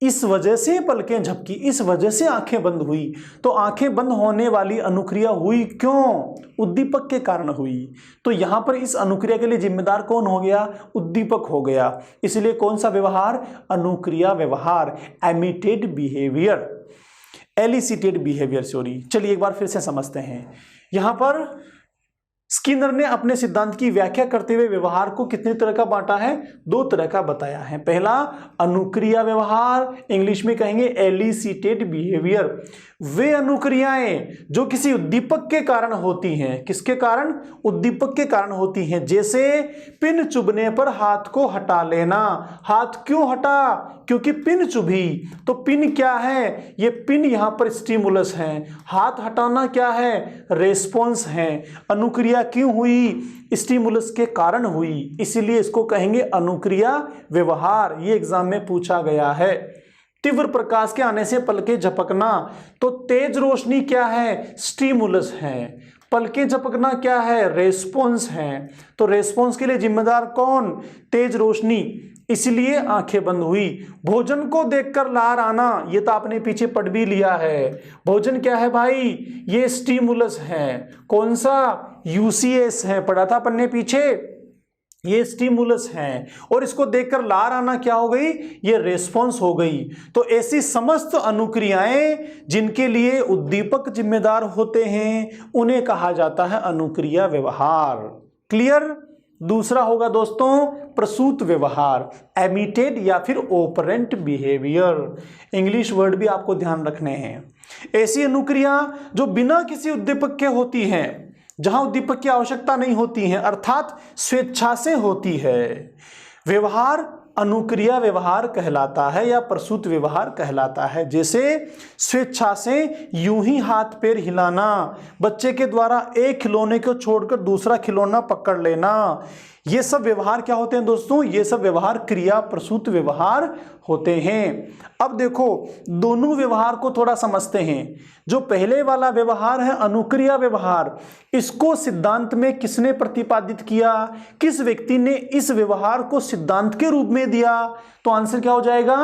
इस वजह से पलकें झपकी, इस वजह से आंखें बंद हुई, तो आंखें बंद होने वाली अनुक्रिया हुई क्यों? उद्दीपक के कारण हुई। तो यहां पर इस अनुक्रिया के लिए जिम्मेदार कौन हो गया? उद्दीपक हो गया। इसलिए कौन सा व्यवहार? अनुक्रिया व्यवहार, एमिटेड बिहेवियर, एलिसिटेड बिहेवियर, सॉरी। चलिए एक बार फिर से समझते हैं। यहां पर स्किनर ने अपने सिद्धांत की व्याख्या करते हुए व्यवहार को कितने तरह का बांटा है? दो तरह का बताया है। पहला अनुक्रिया व्यवहार, इंग्लिश में कहेंगे एलिसिटेड बिहेवियर। वे अनुक्रियाएं जो किसी उद्दीपक के कारण होती हैं, किसके कारण? उद्दीपक के कारण होती हैं। जैसे पिन चुभने पर हाथ को हटा लेना। हाथ क्यों हटा? क्योंकि पिन चुभी। तो पिन क्या है? ये पिन यहां पर स्टिमुलस है। हाथ हटाना क्या है? रेस्पॉन्स है। अनुक्रिया क्यों हुई? स्टिमुलस के कारण हुई, इसीलिए इसको कहेंगे अनुक्रिया व्यवहार। ये एग्जाम में पूछा गया है। तीव्र प्रकाश के आने से पलकें झपकना, तो तेज रोशनी क्या है? स्टिमुलस है। पलकें झपकना क्या है? रेस्पॉन्स है। तो रेस्पॉन्स के लिए जिम्मेदार कौन? तेज रोशनी, इसलिए आंखें बंद हुई। भोजन को देखकर लार आना, ये तो आपने पीछे पढ़ भी लिया है। भोजन क्या है भाई? ये स्टिमुलस है। कौन सा? यूसीएस है, पढ़ा था अपन ने पीछे। ये स्टिमुलस है, और इसको देखकर लार आना क्या हो गई? ये रेस्पॉन्स हो गई। तो ऐसी समस्त अनुक्रियाएं जिनके लिए उद्दीपक जिम्मेदार होते हैं, उन्हें कहा जाता है अनुक्रिया व्यवहार। क्लियर? दूसरा होगा दोस्तों प्रसूत व्यवहार, एमिटेड या फिर ऑपरेंट बिहेवियर। इंग्लिश वर्ड भी आपको ध्यान रखने हैं। ऐसी अनुक्रिया जो बिना किसी उद्दीपक के होती हैं, जहां उद्दीपक की आवश्यकता नहीं होती है, अर्थात स्वेच्छा से होती है, व्यवहार अनुक्रिया व्यवहार कहलाता है या प्रसूत व्यवहार कहलाता है। जैसे स्वेच्छा से यूं ही हाथ पैर हिलाना, बच्चे के द्वारा एक खिलौने को छोड़कर दूसरा खिलौना पकड़ लेना, ये सब व्यवहार क्या होते हैं दोस्तों? ये सब व्यवहार क्रिया प्रसूत व्यवहार होते हैं। अब देखो दोनों व्यवहार को थोड़ा समझते हैं। जो पहले वाला व्यवहार है अनुक्रिया व्यवहार, इसको सिद्धांत में किसने प्रतिपादित किया? किस व्यक्ति ने इस व्यवहार को सिद्धांत के रूप में दिया? तो आंसर क्या हो जाएगा?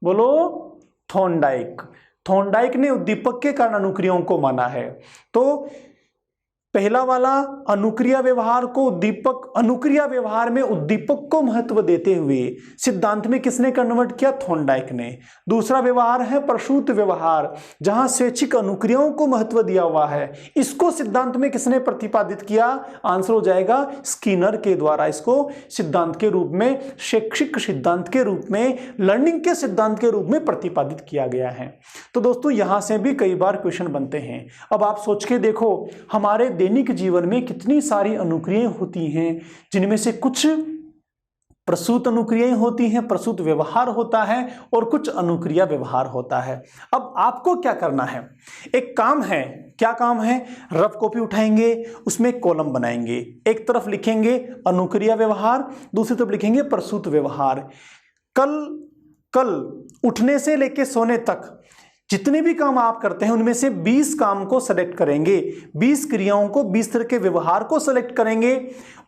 बोलो, थॉर्नडाइक। थॉर्नडाइक ने उद्दीपक के कारण अनुक्रियाओं को माना है। तो पहला वाला अनुक्रिया व्यवहार को उद्दीपक, अनुक्रिया व्यवहार में उद्दीपक को महत्व देते हुए सिद्धांत में किसने कन्वर्ट किया? थॉर्नडाइक ने। दूसरा व्यवहार है प्रसूत व्यवहार, जहां स्वैच्छिक अनुक्रियाओं को महत्व दिया हुआ है, इसको सिद्धांत में किसने प्रतिपादित किया? आंसर हो जाएगा स्किनर के द्वारा। इसको सिद्धांत के रूप में, शैक्षिक सिद्धांत के रूप में, लर्निंग के सिद्धांत के रूप में प्रतिपादित किया गया है। तो दोस्तों यहां से भी कई बार क्वेश्चन बनते हैं। अब आप सोच के देखो, हमारे दैनिक जीवन में कितनी सारी अनुक्रियाएं होती हैं, जिनमें से कुछ प्रसूत अनुक्रियाएं होती हैं, प्रसूत व्यवहार होता है, और कुछ अनुक्रिया व्यवहार होता है। अब आपको क्या करना है? एक काम है। क्या काम है? रफ कॉपी उठाएंगे, उसमें एक कॉलम बनाएंगे, एक तरफ लिखेंगे अनुक्रिया व्यवहार, दूसरी तरफ लिखेंगे प्रसूत व्यवहार। कल उठने से लेकर सोने तक जितने भी काम आप करते हैं, उनमें से 20 काम को सेलेक्ट करेंगे, 20 क्रियाओं को, 20 तरह के व्यवहार को सेलेक्ट करेंगे,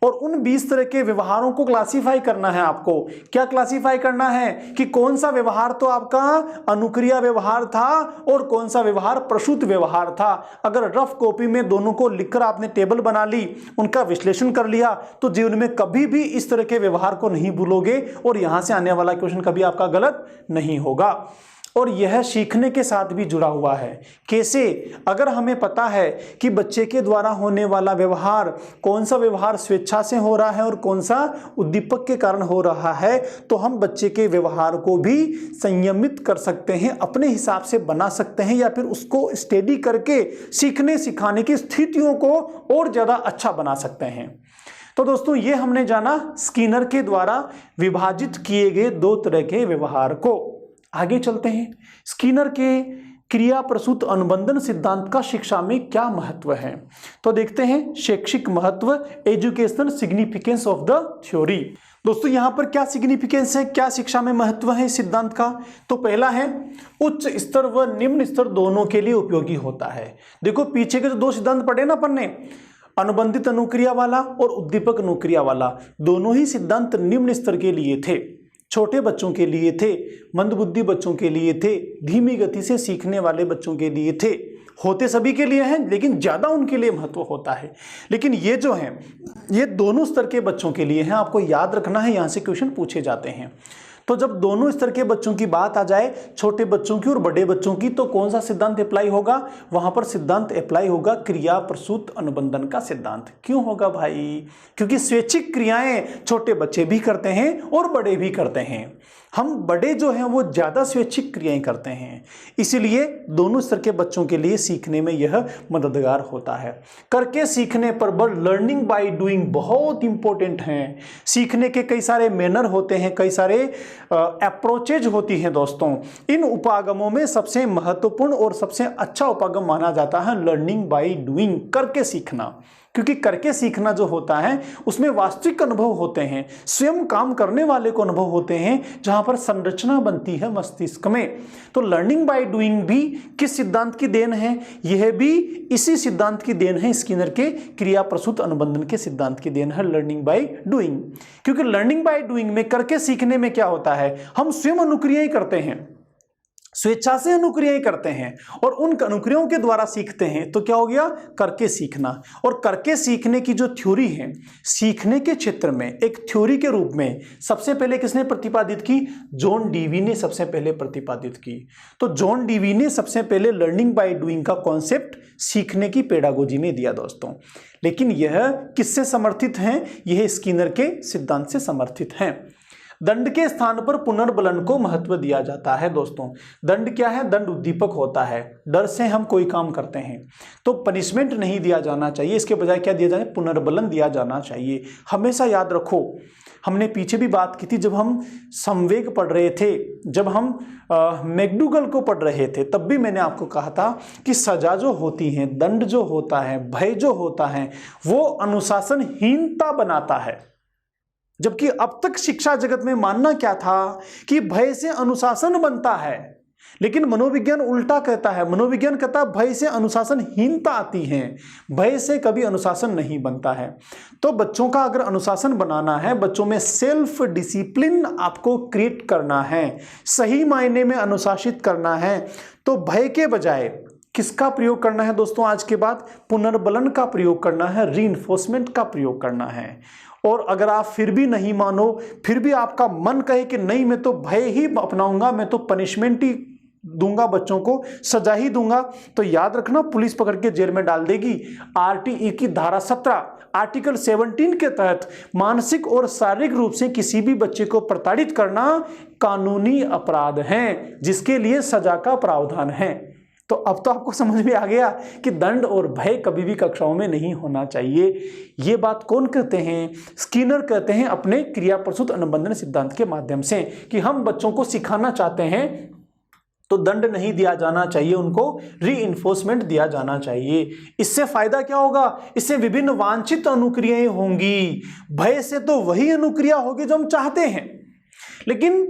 और उन 20 तरह के व्यवहारों को क्लासीफाई करना है आपको। क्या क्लासीफाई करना है? कि कौन सा व्यवहार तो आपका अनुक्रिया व्यवहार था और कौन सा व्यवहार प्रसूत व्यवहार था। अगर रफ कॉपी में दोनों को लिखकर आपने टेबल बना ली, उनका विश्लेषण कर लिया, तो जीवन में कभी भी इस तरह के व्यवहार को नहीं भूलोगे, और यहां से आने वाला क्वेश्चन कभी आपका गलत नहीं होगा। और यह सीखने के साथ भी जुड़ा हुआ है। कैसे? अगर हमें पता है कि बच्चे के द्वारा होने वाला व्यवहार, कौन सा व्यवहार स्वेच्छा से हो रहा है और कौन सा उद्दीपक के कारण हो रहा है, तो हम बच्चे के व्यवहार को भी संयमित कर सकते हैं, अपने हिसाब से बना सकते हैं, या फिर उसको स्टडी करके सीखने सिखाने की स्थितियों को और ज़्यादा अच्छा बना सकते हैं। तो दोस्तों, ये हमने जाना स्किनर के द्वारा विभाजित किए गए दो तरह के व्यवहार को। आगे चलते हैं। स्किनर के क्रिया प्रसूत अनुबंधन सिद्धांत का शिक्षा में क्या महत्व है, तो देखते हैं शैक्षिक महत्व, educational significance of the theory. दोस्तों, यहां पर क्या सिग्निफिकेंस है, क्या शिक्षा में महत्व है इस सिद्धांत का? तो पहला है उच्च स्तर व निम्न स्तर दोनों के लिए उपयोगी होता है। देखो, पीछे के जो दो सिद्धांत पढ़े ना अपन ने, अनुबंधित अनुक्रिया वाला और उद्दीपक अनुक्रिया वाला, दोनों ही सिद्धांत निम्न स्तर के लिए थे, छोटे बच्चों के लिए थे, मंदबुद्धि बच्चों के लिए थे, धीमी गति से सीखने वाले बच्चों के लिए थे। होते सभी के लिए हैं, लेकिन ज़्यादा उनके लिए महत्व होता है। लेकिन ये जो हैं, ये दोनों स्तर के बच्चों के लिए हैं। आपको याद रखना है, यहाँ से क्वेश्चन पूछे जाते हैं। तो जब दोनों स्तर के बच्चों की बात आ जाए, छोटे बच्चों की और बड़े बच्चों की, तो कौन सा सिद्धांत अप्लाई होगा? वहां पर सिद्धांत अप्लाई होगा क्रिया प्रसूत अनुबंधन का सिद्धांत। क्यों होगा भाई? क्योंकि स्वैच्छिक क्रियाएं छोटे बच्चे भी करते हैं और बड़े भी करते हैं। हम बड़े जो हैं वो ज़्यादा स्वैच्छिक क्रियाएं करते हैं, इसीलिए दोनों स्तर के बच्चों के लिए सीखने में यह मददगार होता है। करके सीखने पर बल लर्निंग बाय डूइंग बहुत इंपॉर्टेंट हैं। सीखने के कई सारे मैनर होते हैं, कई सारे अप्रोचेज होती हैं दोस्तों। इन उपागमों में सबसे महत्वपूर्ण और सबसे अच्छा उपागम माना जाता है लर्निंग बाय डूइंग, करके सीखना। क्योंकि करके सीखना जो होता है उसमें वास्तविक अनुभव होते हैं, स्वयं काम करने वाले को अनुभव होते हैं, जहां पर संरचना बनती है मस्तिष्क में। तो लर्निंग बाय डूइंग भी किस सिद्धांत की देन है? यह भी इसी सिद्धांत की देन है, स्किनर के क्रिया प्रसूत अनुबंधन के सिद्धांत की देन है लर्निंग बाय डूइंग। क्योंकि लर्निंग बाय डूइंग में, करके सीखने में क्या होता है, हम स्वयं अनुक्रियाएं करते हैं, स्वेच्छा से अनुक्रियाएं करते हैं और उन अनुक्रियाओं के द्वारा सीखते हैं। तो क्या हो गया? करके सीखना। और करके सीखने की जो थ्योरी है, सीखने के क्षेत्र में एक थ्योरी के रूप में सबसे पहले किसने प्रतिपादित की? जॉन डीवी ने सबसे पहले प्रतिपादित की। तो जॉन डीवी ने सबसे पहले लर्निंग बाय डूइंग का कॉन्सेप्ट सीखने की पेडागोजी में दिया दोस्तों। लेकिन यह किससे समर्थित है? यह स्किनर के सिद्धांत से समर्थित है। दंड के स्थान पर पुनर्बलन को महत्व दिया जाता है दोस्तों। दंड क्या है? दंड उद्दीपक होता है। डर से हम कोई काम करते हैं तो पनिशमेंट नहीं दिया जाना चाहिए, इसके बजाय क्या दिया जाए? पुनर्बलन दिया जाना चाहिए। हमेशा याद रखो, हमने पीछे भी बात की थी जब हम संवेग पढ़ रहे थे, जब हम मैकडूगल को पढ़ रहे थे, तब भी मैंने आपको कहा था कि सजा जो होती है, दंड जो होता है, भय जो होता है, वो अनुशासनहीनता बनाता है। जबकि अब तक शिक्षा जगत में मानना क्या था कि भय से अनुशासन बनता है, लेकिन मनोविज्ञान उल्टा कहता है। मनोविज्ञान कहता है भय से अनुशासनहीनता आती है, भय से कभी अनुशासन नहीं बनता है। तो बच्चों का अगर अनुशासन बनाना है, बच्चों में सेल्फ डिसिप्लिन आपको क्रिएट करना है, सही मायने में अनुशासित करना है, तो भय के बजाय किसका प्रयोग करना है दोस्तों? आज के बाद पुनर्बलन का प्रयोग करना है, रीइंफोर्समेंट का प्रयोग करना है। और अगर आप फिर भी नहीं मानो, फिर भी आपका मन कहे कि नहीं मैं तो भय ही अपनाऊंगा, मैं तो पनिशमेंट ही दूंगा, बच्चों को सजा ही दूंगा, तो याद रखना पुलिस पकड़ के जेल में डाल देगी। आरटीई की धारा 17 आर्टिकल 17 के तहत मानसिक और शारीरिक रूप से किसी भी बच्चे को प्रताड़ित करना कानूनी अपराध है, जिसके लिए सजा का प्रावधान है। तो अब तो आपको समझ में आ गया कि दंड और भय कभी भी कक्षाओं में नहीं होना चाहिए। ये बात कौन कहते हैं? स्किनर कहते हैं अपने क्रिया प्रसूत अनुबंधन सिद्धांत के माध्यम से, कि हम बच्चों को सिखाना चाहते हैं तो दंड नहीं दिया जाना चाहिए, उनको रीइंफोर्समेंट दिया जाना चाहिए। इससे फायदा क्या होगा? इससे विभिन्न वांछित अनुक्रियाएं होंगी। भय से तो वही अनुक्रिया होगी जो हम चाहते हैं, लेकिन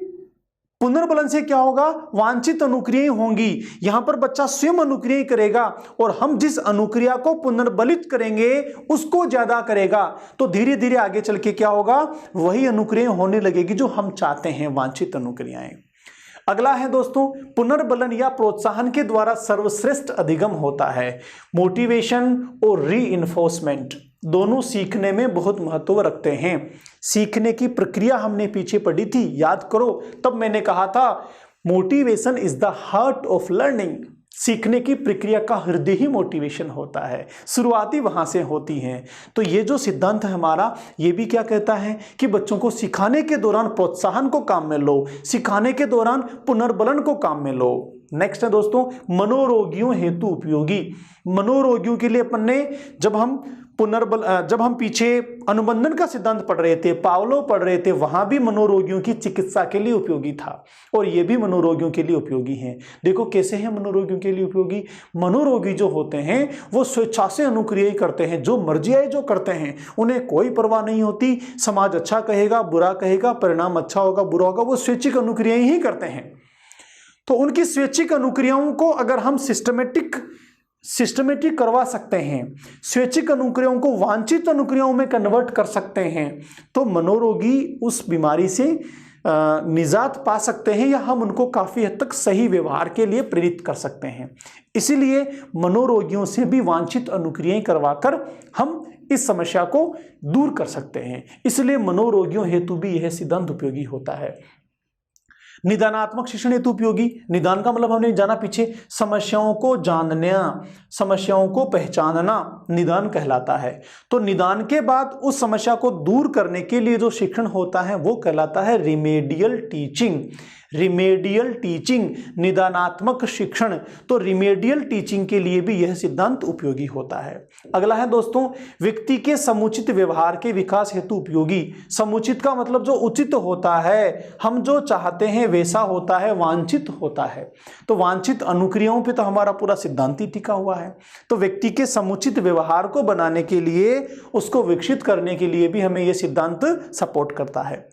पुनर्बलन से क्या होगा? वांछित अनुक्रियाएं होंगी। यहां पर बच्चा स्वयं अनुक्रियाएं करेगा और हम जिस अनुक्रिया को पुनर्बलित करेंगे उसको ज्यादा करेगा, तो धीरे धीरे आगे चल के क्या होगा? वही अनुक्रियाएं होने लगेगी जो हम चाहते हैं, वांछित अनुक्रियाएं। अगला है दोस्तों, पुनर्बलन या प्रोत्साहन के द्वारा सर्वश्रेष्ठ अधिगम होता है। मोटिवेशन और रीइंफोर्समेंट दोनों सीखने में बहुत महत्व रखते हैं। सीखने की प्रक्रिया हमने पीछे पढ़ी थी, याद करो। तब मैंने कहा था motivation is the heart of learning. सीखने की प्रक्रिया का हृदय ही मोटिवेशन होता है, शुरुआती वहां से होती है। तो ये जो सिद्धांत है हमारा, ये भी क्या कहता है कि बच्चों को सिखाने के दौरान प्रोत्साहन को काम में लो, सिखाने के दौरान पुनर्बलन को काम में लो। नेक्स्ट है दोस्तों, मनोरोगियों हेतु उपयोगी। मनोरोगियों के लिए अपन ने जब हम पीछे अनुबंधन का सिद्धांत पढ़ रहे थे, पावलोव पढ़ रहे थे, वहां भी मनोरोगियों की चिकित्सा के लिए उपयोगी था, और ये भी मनोरोगियों के लिए उपयोगी है। देखो कैसे है मनोरोगियों के लिए उपयोगी। मनोरोगी जो होते हैं वो स्वेच्छा से अनुक्रिया करते हैं, जो मर्जी आए जो करते हैं, उन्हें कोई परवाह नहीं होती समाज अच्छा कहेगा बुरा कहेगा, परिणाम अच्छा होगा बुरा होगा, वो स्वैच्छिक अनुक्रिया ही करते हैं। तो उनकी स्वैच्छिक अनुक्रियाओं को अगर हम सिस्टमेटिक करवा सकते हैं, स्वैच्छिक अनुक्रियाओं को वांछित अनुक्रियाओं में कन्वर्ट कर सकते हैं, तो मनोरोगी उस बीमारी से निजात पा सकते हैं, या हम उनको काफी हद तक सही व्यवहार के लिए प्रेरित कर सकते हैं। इसीलिए मनोरोगियों से भी वांछित अनुक्रियाएं करवाकर हम इस समस्या को दूर कर सकते हैं। इसलिए मनोरोगियों हेतु भी यह सिद्धांत उपयोगी होता है। निदानात्मक शिक्षण हेतु उपयोगी। निदान का मतलब हमने जाना पीछे, समस्याओं को जानना, समस्याओं को पहचानना निदान कहलाता है। तो निदान के बाद उस समस्या को दूर करने के लिए जो शिक्षण होता है वो कहलाता है रिमेडियल टीचिंग। रिमेडियल टीचिंग, निदानात्मक शिक्षण। तो रिमेडियल टीचिंग के लिए भी यह सिद्धांत उपयोगी होता है। अगला है दोस्तों, व्यक्ति के समुचित व्यवहार के विकास हेतु उपयोगी। समुचित का मतलब जो उचित होता है, हम जो चाहते हैं वैसा होता है, वांछित होता है। तो वांछित अनुक्रियाओं पे तो हमारा पूरा सिद्धांत ही टिका हुआ है। तो व्यक्ति के समुचित व्यवहार को बनाने के लिए, उसको विकसित करने के लिए भी हमें यह सिद्धांत सपोर्ट करता है।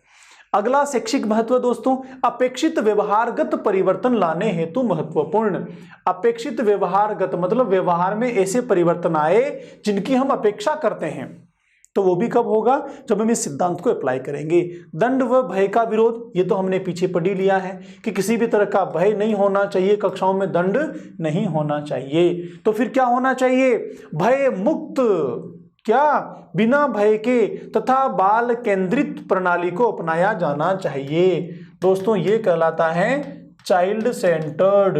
अगला शैक्षिक महत्व दोस्तों, अपेक्षित व्यवहारगत परिवर्तन लाने हेतु महत्वपूर्ण। अपेक्षित व्यवहारगत मतलब व्यवहार में ऐसे परिवर्तन आए जिनकी हम अपेक्षा करते हैं। तो वो भी कब होगा, जब हम इस सिद्धांत को अप्लाई करेंगे। दंड व भय का विरोध, ये तो हमने पीछे पढ़ ही लिया है कि किसी भी तरह का भय नहीं होना चाहिए, कक्षाओं में दंड नहीं होना चाहिए। तो फिर क्या होना चाहिए, भय मुक्त, क्या बिना भय के तथा बाल केंद्रित प्रणाली को अपनाया जाना चाहिए। दोस्तों ये कहलाता है child centred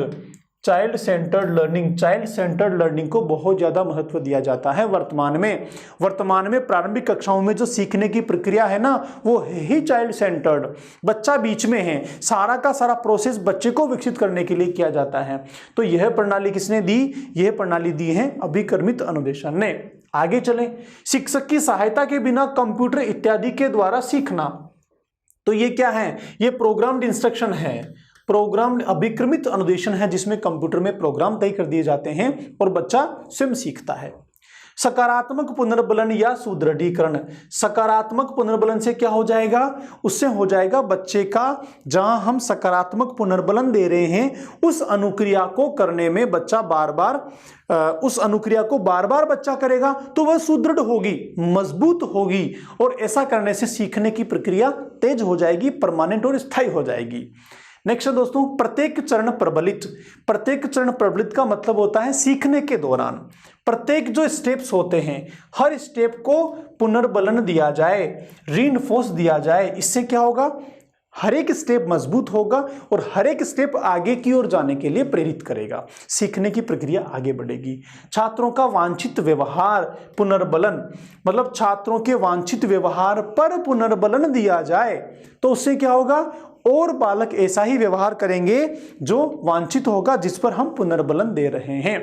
learning. Child centred learning को बहुत ज्यादा महत्व दिया जाता है वर्तमान में प्रारंभिक कक्षाओं में जो सीखने की प्रक्रिया है ना, वो है ही चाइल्ड सेंटर्ड। बच्चा बीच में है, सारा का सारा प्रोसेस बच्चे को विकसित करने के लिए किया जाता है। तो यह प्रणाली किसने दी, यह प्रणाली दी है अभिक्रमित अनुदेशन ने। आगे चलें, शिक्षक की सहायता के बिना कंप्यूटर इत्यादि के द्वारा सीखना। तो ये क्या है, ये प्रोग्राम्ड इंस्ट्रक्शन है, प्रोग्राम्ड अभिक्रमित अनुदेशन है, जिसमें कंप्यूटर में प्रोग्राम तय कर दिए जाते हैं और बच्चा स्वयं सीखता है। सकारात्मक पुनर्बलन या सुदृढ़ीकरण। सकारात्मक पुनर्बलन से क्या हो जाएगा, उससे हो जाएगा बच्चे का, जहां हम सकारात्मक पुनर्बलन दे रहे हैं उस अनुक्रिया को करने में बच्चा उस अनुक्रिया को बार बार बच्चा करेगा तो वह सुदृढ़ होगी, मजबूत होगी, और ऐसा करने से सीखने की प्रक्रिया तेज हो जाएगी, परमानेंट और स्थायी हो जाएगी। नेक्स्ट दोस्तों, प्रत्येक चरण प्रबलित। प्रत्येक चरण प्रबलित का मतलब होता है सीखने के दौरान प्रत्येक जो स्टेप्स होते हैं, हर स्टेप को पुनर्बलन दिया जाए, रीइंफोर्स दिया जाए। इससे क्या होगा, हर एक स्टेप मजबूत होगा और हर एक स्टेप आगे की ओर जाने के लिए प्रेरित करेगा, सीखने की प्रक्रिया आगे बढ़ेगी। छात्रों का वांछित व्यवहार पुनर्बलन, मतलब छात्रों के वांछित व्यवहार पर पुनर्बलन दिया जाए तो उससे क्या होगा, और बालक ऐसा ही व्यवहार करेंगे जो वांछित होगा, जिस पर हम पुनर्बलन दे रहे हैं।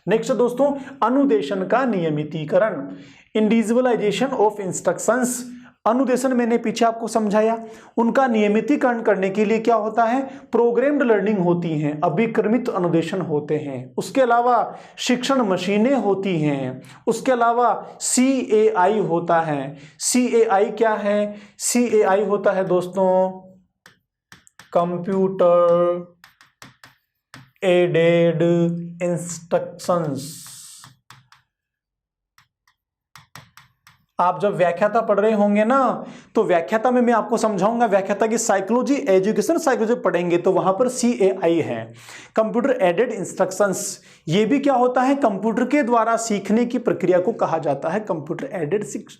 नेक्स्ट दोस्तों, अनुदेशन का नियमितीकरण, इंडिविजुअलाइजेशन ऑफ इंस्ट्रक्शंस। अनुदेशन मैंने पीछे आपको समझाया, उनका नियमितीकरण करने के लिए क्या होता है, प्रोग्राम्ड लर्निंग होती हैं, अभिक्रमित अनुदेशन होते हैं, उसके अलावा शिक्षण मशीनें होती हैं, उसके अलावा CAI होता है। CAI क्या है, CAI होता है दोस्तों कंप्यूटर एडेड इंस्ट्रक्शंस। आप जब व्याख्याता पढ़ रहे होंगे ना, तो व्याख्याता में मैं आपको समझाऊंगा, व्याख्याता की साइकोलॉजी, एजुकेशन साइकोलॉजी पढ़ेंगे तो वहां पर CAI है, कंप्यूटर एडेड इंस्ट्रक्शंस। ये भी क्या होता है, कंप्यूटर के द्वारा सीखने की प्रक्रिया को कहा जाता है कंप्यूटर एडेड शिक्षण,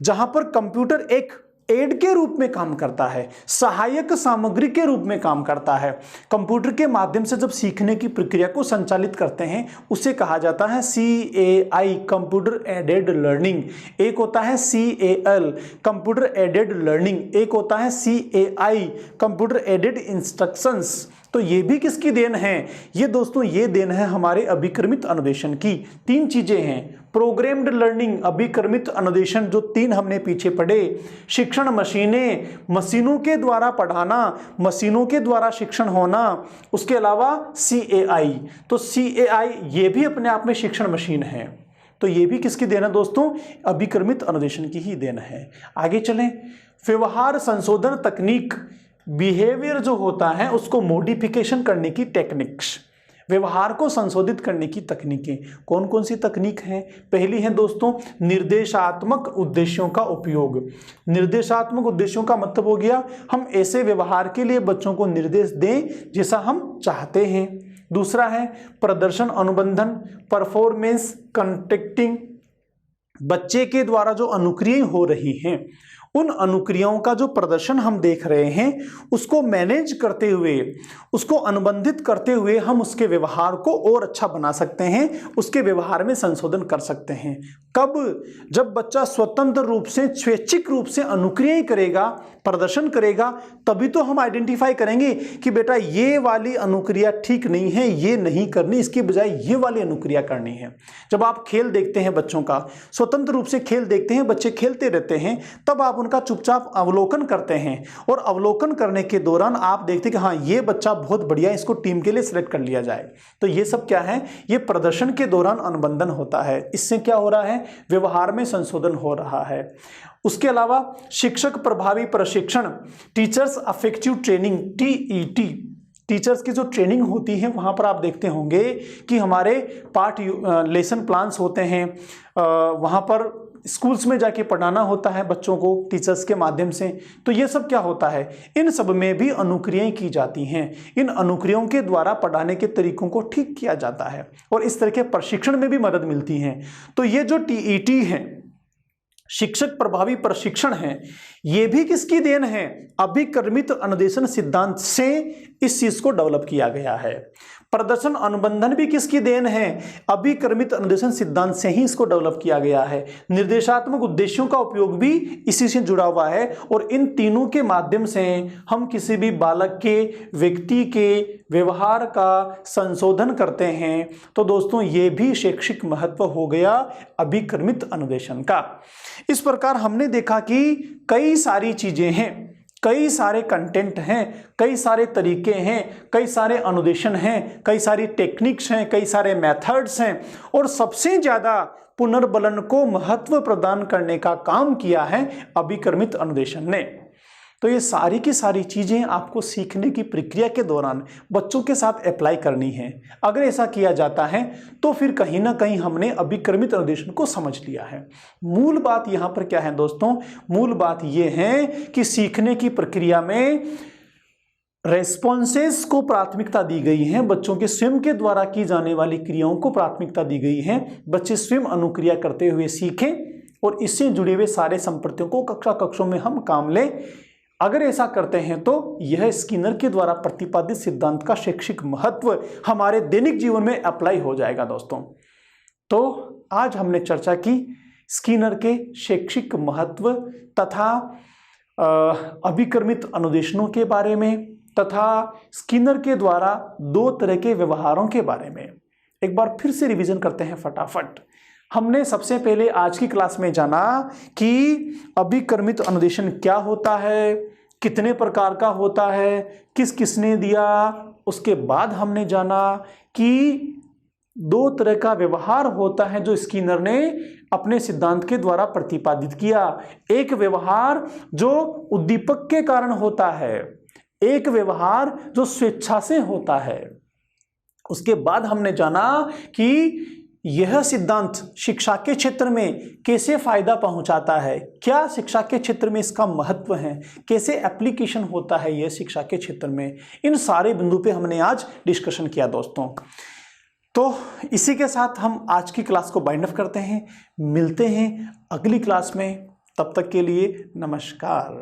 जहां पर कंप्यूटर एक एड के रूप में काम करता है, सहायक सामग्री के रूप में काम करता है। कंप्यूटर के माध्यम से जब सीखने की प्रक्रिया को संचालित करते हैं उसे कहा जाता है CAI, कंप्यूटर एडेड लर्निंग। एक होता है CAL, कंप्यूटर एडेड लर्निंग, एक होता है CAI, कंप्यूटर एडेड इंस्ट्रक्शंस। तो ये भी किसकी देन है? ये दोस्तों ये देन है हमारे अभिक्रमित अनुदेशन की। तीन चीजें हैं, प्रोग्राम्ड लर्निंग, अभिक्रमित अनुदेशन जो तीन हमने पीछे पढ़े, शिक्षण मशीनें, मशीनों के द्वारा पढ़ाना, मशीनों के द्वारा शिक्षण होना, उसके अलावा CAI। तो CAI ये भी अपने आप में शिक्षण मशीन है। तो ये भी किसकी देन है दोस्तों? अभिक्रमित अनुदेशन की ही देन है। आगे चलें, व्यवहार संशोधन तकनीक, बिहेवियर जो होता है उसको मॉडिफिकेशन करने की टेक्निक्स, व्यवहार को संशोधित करने की तकनीकें। कौन कौन सी तकनीक हैं? पहली है दोस्तों निर्देशात्मक उद्देश्यों का उपयोग। निर्देशात्मक उद्देश्यों का मतलब हो गया हम ऐसे व्यवहार के लिए बच्चों को निर्देश दें जैसा हम चाहते हैं। दूसरा है प्रदर्शन अनुबंधन, परफॉर्मेंस कंटेक्टिंग, बच्चे के द्वारा जो अनुक्रियाएं हो रही हैं उन अनुक्रियाओं का जो प्रदर्शन हम देख रहे हैं उसको मैनेज करते हुए, उसको अनुबंधित करते हुए हम उसके व्यवहार को और अच्छा बना सकते हैं, उसके व्यवहार में संशोधन कर सकते हैं। कब? जब बच्चा स्वतंत्र रूप से, स्वैच्छिक रूप से अनुक्रियाएं करेगा, प्रदर्शन करेगा, तभी तो हम आइडेंटिफाई करेंगे कि बेटा ये वाली अनुक्रिया ठीक नहीं है, ये नहीं करनी, इसकी बजाय ये वाली अनुक्रिया करनी है। जब आप खेल देखते हैं बच्चों का, स्वतंत्र रूप से खेल देखते हैं, बच्चे खेलते रहते हैं, तब आप उनका चुपचाप अवलोकन करते हैं और अवलोकन करने के दौरान आप देखते हैं कि हाँ ये बच्चा बहुत बढ़िया, इसको टीम के लिए सिलेक्ट कर लिया जाए। तो ये सब क्या है? ये प्रदर्शन के दौरान अनुबंधन होता है। इससे क्या हो रहा है? व्यवहार में संशोधन हो रहा है। उसके अलावा शिक्षक प्रभावी प्रशिक्षण, teachers affective training, TET, teachers की जो ट्रेनिंग होती है वहाँ पर आप देखते होंगे कि हमारे पाठ लेसन प्लान्स होते हैं, वहाँ पर स्कूल्स में जाके पढ़ाना होता है बच्चों को टीचर्स के माध्यम से। तो ये सब क्या होता है? इन सब में भी अनुक्रियाएं की जाती हैं। इन अनुक्रियाओं के द्वारा पढ़ाने के तरीकों को ठीक किया जाता है और इस तरह के प्रशिक्षण में भी मदद मिलती है। तो ये जो TET है, शिक्षक प्रभावी प्रशिक्षण है, ये भी किसकी देन है? अभिक्रमित अनुदेशन सिद्धांत से इस चीज को डेवलप किया गया है। प्रदर्शन अनुबंधन भी किसकी देन है? अभिक्रमित अनुदेशन सिद्धांत से ही इसको डेवलप किया गया है। निर्देशात्मक उद्देश्यों का उपयोग भी इसी से जुड़ा हुआ है और इन तीनों के माध्यम से हम किसी भी बालक के, व्यक्ति के व्यवहार का संशोधन करते हैं। तो दोस्तों ये भी शैक्षिक महत्व हो गया अभिक्रमित अनुदेशन का। इस प्रकार हमने देखा कि कई सारी चीजें हैं, कई सारे कंटेंट हैं, कई सारे तरीके हैं, कई सारे अनुदेशन हैं, कई सारी टेक्निक्स हैं, कई सारे मेथड्स हैं और सबसे ज्यादा पुनर्बलन को महत्व प्रदान करने का काम किया है अभिक्रमित अनुदेशन ने। तो ये सारी की सारी चीजें आपको सीखने की प्रक्रिया के दौरान बच्चों के साथ अप्लाई करनी है। अगर ऐसा किया जाता है तो फिर कहीं ना कहीं हमने अभिक्रमित अनुदेशन को समझ लिया है। मूल बात यहाँ पर क्या है दोस्तों? मूल बात ये है कि सीखने की प्रक्रिया में रेस्पॉन्सेस को प्राथमिकता दी गई है, बच्चों के स्वयं के द्वारा की जाने वाली क्रियाओं को प्राथमिकता दी गई है। बच्चे स्वयं अनुक्रिया करते हुए सीखें और इससे जुड़े हुए सारे संप्रतियों को कक्षों में हम काम लें। अगर ऐसा करते हैं तो यह स्किनर के द्वारा प्रतिपादित सिद्धांत का शैक्षिक महत्व हमारे दैनिक जीवन में अप्लाई हो जाएगा दोस्तों। तो आज हमने चर्चा की स्किनर के शैक्षिक महत्व तथा अभिक्रमित अनुदेशनों के बारे में तथा स्किनर के द्वारा दो तरह के व्यवहारों के बारे में। एक बार फिर से रिवीजन करते हैं फटाफट। हमने सबसे पहले आज की क्लास में जाना कि अभिक्रमित अनुदेशन क्या होता है, कितने प्रकार का होता है, किस किसने दिया। उसके बाद हमने जाना कि दो तरह का व्यवहार होता है जो स्किनर ने अपने सिद्धांत के द्वारा प्रतिपादित किया। एक व्यवहार जो उद्दीपक के कारण होता है, एक व्यवहार जो स्वेच्छा से होता है। उसके बाद हमने जाना कि यह सिद्धांत शिक्षा के क्षेत्र में कैसे फायदा पहुंचाता है, क्या शिक्षा के क्षेत्र में इसका महत्व है, कैसे एप्लीकेशन होता है यह शिक्षा के क्षेत्र में। इन सारे बिंदु पे हमने आज डिस्कशन किया दोस्तों। तो इसी के साथ हम आज की क्लास को बाइंड अप करते हैं। मिलते हैं अगली क्लास में, तब तक के लिए नमस्कार।